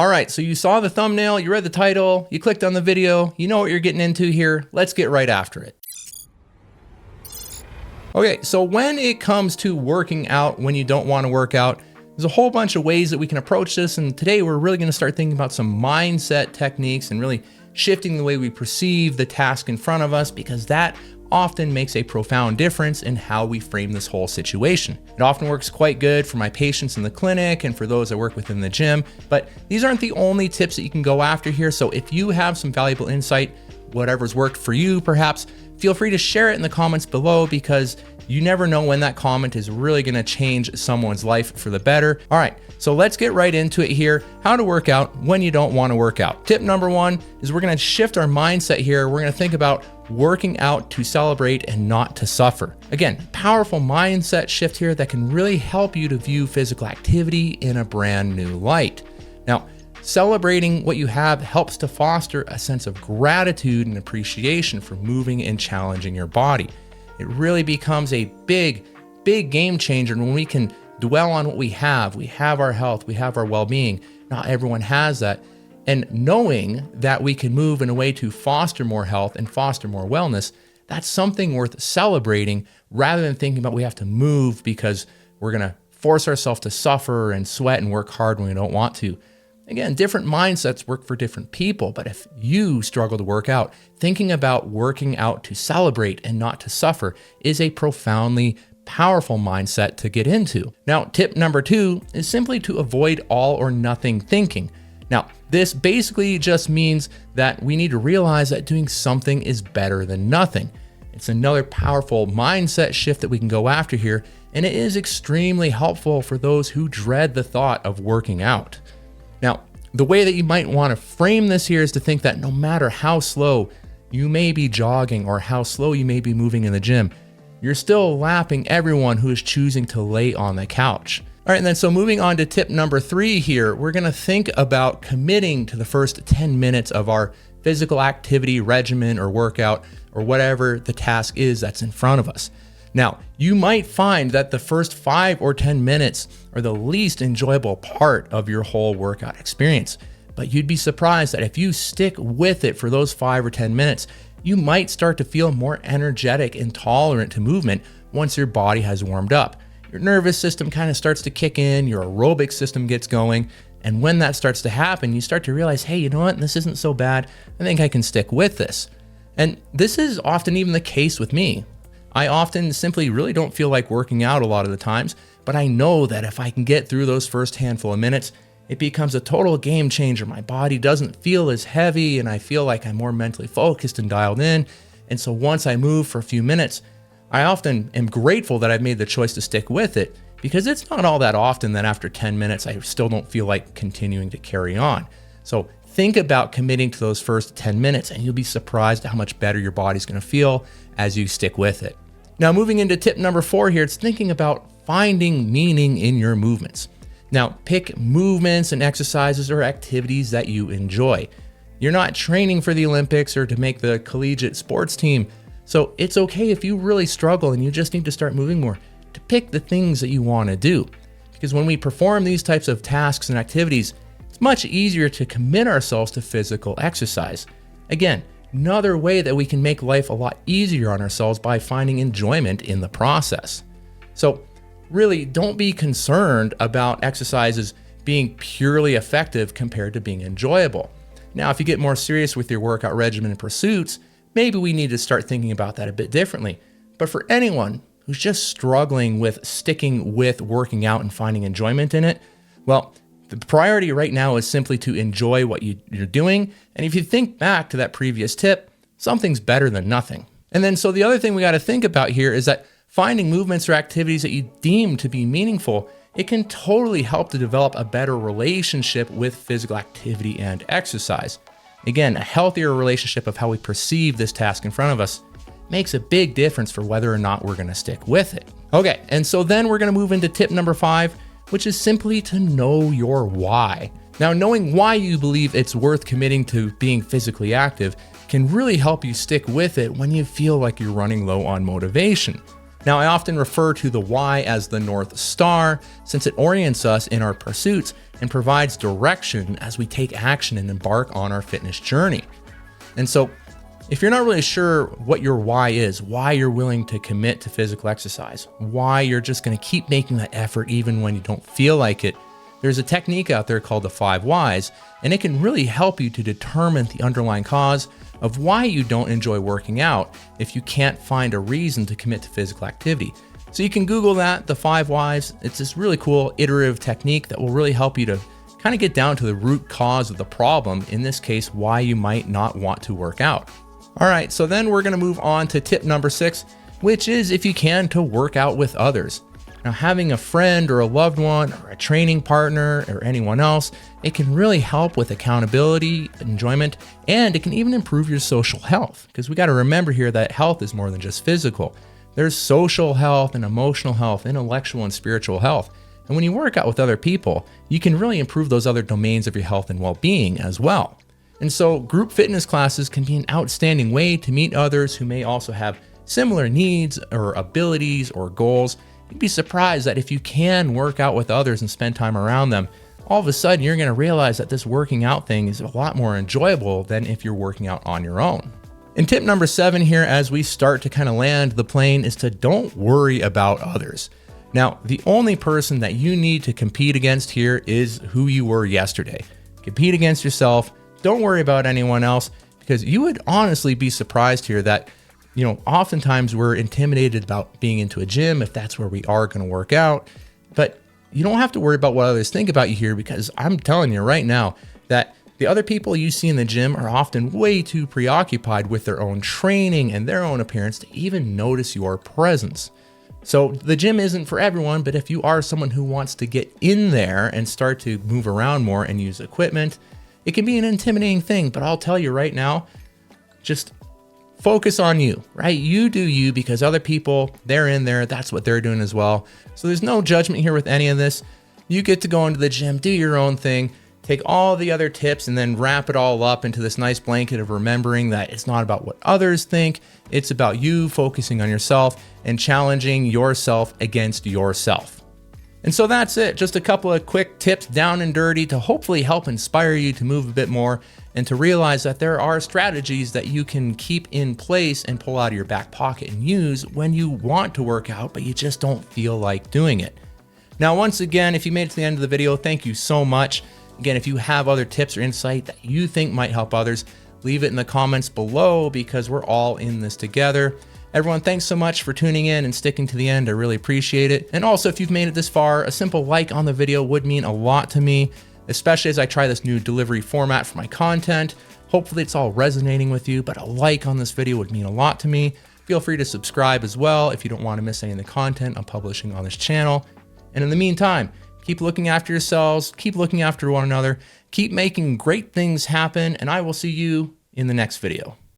All right, so you saw the thumbnail, you read the title, you clicked on the video, you know what you're getting into here. Let's get right after it. Okay, so when it comes to working out when you don't want to work out, there's a whole bunch of ways that we can approach this, and today we're really going to start thinking about some mindset techniques and really shifting the way we perceive the task in front of us, because that often makes a profound difference in how we frame this whole situation. It often works quite good for my patients in the clinic and for those I work with in the gym, but these aren't the only tips that you can go after here. So if you have some valuable insight, whatever's worked for you perhaps, feel free to share it in the comments below, because you never know when that comment is really going to change someone's life for the better. All right, so let's get right into it here. How to work out when you don't want to work out. Tip number one is we're going to shift our mindset here. We're going to think about working out to celebrate and not to suffer. Again, powerful mindset shift here that can really help you to view physical activity in a brand new light. Now, celebrating what you have helps to foster a sense of gratitude and appreciation for moving and challenging your body. It really becomes a big game changer when we can dwell on what we have. We have our health, we have our well-being. Not everyone has that. And knowing that we can move in a way to foster more health and foster more wellness, that's something worth celebrating, rather than thinking about we have to move because we're going to force ourselves to suffer and sweat and work hard when we don't want to. Again, different mindsets work for different people, but if you struggle to work out, thinking about working out to celebrate and not to suffer is a profoundly powerful mindset to get into. Now, tip number two is simply to avoid all or nothing thinking. Now, this basically just means that we need to realize that doing something is better than nothing. It's another powerful mindset shift that we can go after here, and it is extremely helpful for those who dread the thought of working out. Now, the way that you might want to frame this here is to think that no matter how slow you may be jogging or how slow you may be moving in the gym, you're still lapping everyone who is choosing to lay on the couch. All right, and then so moving on to tip number three here, we're going to think about committing to the first 10 minutes of our physical activity regimen or workout or whatever the task is that's in front of us. Now, you might find that the first 5 or 10 minutes are the least enjoyable part of your whole workout experience, but you'd be surprised that if you stick with it for those 5 or 10 minutes, you might start to feel more energetic and tolerant to movement once your body has warmed up. Your nervous system kind of starts to kick in, your aerobic system gets going, and when that starts to happen, you start to realize, hey, you know what, this isn't so bad. I think I can stick with this. And this is often even the case with me. I often simply really don't feel like working out a lot of the times, but I know that if I can get through those first handful of minutes, it becomes a total game changer. My body doesn't feel as heavy, and I feel like I'm more mentally focused and dialed in. And so once I move for a few minutes, I often am grateful that I've made the choice to stick with it, because it's not all that often that after 10 minutes, I still don't feel like continuing to carry on. So think about committing to those first 10 minutes, and you'll be surprised at how much better your body's going to feel as you stick with it. Now, moving into tip number 4 here, it's thinking about finding meaning in your movements. Now, pick movements and exercises or activities that you enjoy. You're not training for the Olympics or to make the collegiate sports team, so it's okay if you really struggle and you just need to start moving more, to pick the things that you want to do. Because when we perform these types of tasks and activities, it's much easier to commit ourselves to physical exercise. Again, another way that we can make life a lot easier on ourselves by finding enjoyment in the process. So really, don't be concerned about exercises being purely effective compared to being enjoyable. Now, if you get more serious with your workout regimen and pursuits, maybe we need to start thinking about that a bit differently. But for anyone who's just struggling with sticking with working out and finding enjoyment in it, well, the priority right now is simply to enjoy what you're doing. And if you think back to that previous tip, something's better than nothing. And then so the other thing we got to think about here is that finding movements or activities that you deem to be meaningful, it can totally help to develop a better relationship with physical activity and exercise. Again, a healthier relationship of how we perceive this task in front of us makes a big difference for whether or not we're going to stick with it. Okay, and so then we're going to move into tip number 5, which is simply to know your why. Now, knowing why you believe it's worth committing to being physically active can really help you stick with it when you feel like you're running low on motivation. Now, I often refer to the why as the North Star, since it orients us in our pursuits and provides direction as we take action and embark on our fitness journey. And so, if you're not really sure what your why is, why you're willing to commit to physical exercise, why you're just going to keep making that effort even when you don't feel like it, there's a technique out there called the 5 whys, and it can really help you to determine the underlying cause of why you don't enjoy working out if you can't find a reason to commit to physical activity. So you can Google that, the 5 whys. It's this really cool iterative technique that will really help you to kind of get down to the root cause of the problem, in this case, why you might not want to work out. All right, so then we're gonna move on to tip number 6, which is, if you can, to work out with others. Now, having a friend or a loved one or a training partner or anyone else, it can really help with accountability, enjoyment, and it can even improve your social health. Because we got to remember here that health is more than just physical. There's social health and emotional health, intellectual and spiritual health. And when you work out with other people, you can really improve those other domains of your health and well-being as well. And so group fitness classes can be an outstanding way to meet others who may also have similar needs or abilities or goals. You'd be surprised that if you can work out with others and spend time around them, all of a sudden you're going to realize that this working out thing is a lot more enjoyable than if you're working out on your own. And tip number 7 here, as we start to kind of land the plane, is to don't worry about others. Now, the only person that you need to compete against here is who you were yesterday. Compete against yourself. Don't worry about anyone else, because you would honestly be surprised here that oftentimes we're intimidated about being into a gym if that's where we are going to work out. But you don't have to worry about what others think about you here, because I'm telling you right now that the other people you see in the gym are often way too preoccupied with their own training and their own appearance to even notice your presence. So the gym isn't for everyone, but if you are someone who wants to get in there and start to move around more and use equipment, it can be an intimidating thing. But I'll tell you right now, just focus on you, right? You do you, because other people, they're in there. That's what they're doing as well. So there's no judgment here with any of this. You get to go into the gym, do your own thing, take all the other tips, and then wrap it all up into this nice blanket of remembering that it's not about what others think. It's about you focusing on yourself and challenging yourself against yourself. And so that's it. Just a couple of quick tips down and dirty to hopefully help inspire you to move a bit more and to realize that there are strategies that you can keep in place and pull out of your back pocket and use when you want to work out, but you just don't feel like doing it. Now, once again, if you made it to the end of the video, thank you so much. Again, if you have other tips or insight that you think might help others, leave it in the comments below, because we're all in this together. Everyone, thanks so much for tuning in and sticking to the end. I really appreciate it. And also, if you've made it this far, a simple like on the video would mean a lot to me, especially as I try this new delivery format for my content. Hopefully it's all resonating with you, but a like on this video would mean a lot to me. Feel free to subscribe as well if you don't want to miss any of the content I'm publishing on this channel. And in the meantime, keep looking after yourselves, keep looking after one another, keep making great things happen, and I will see you in the next video.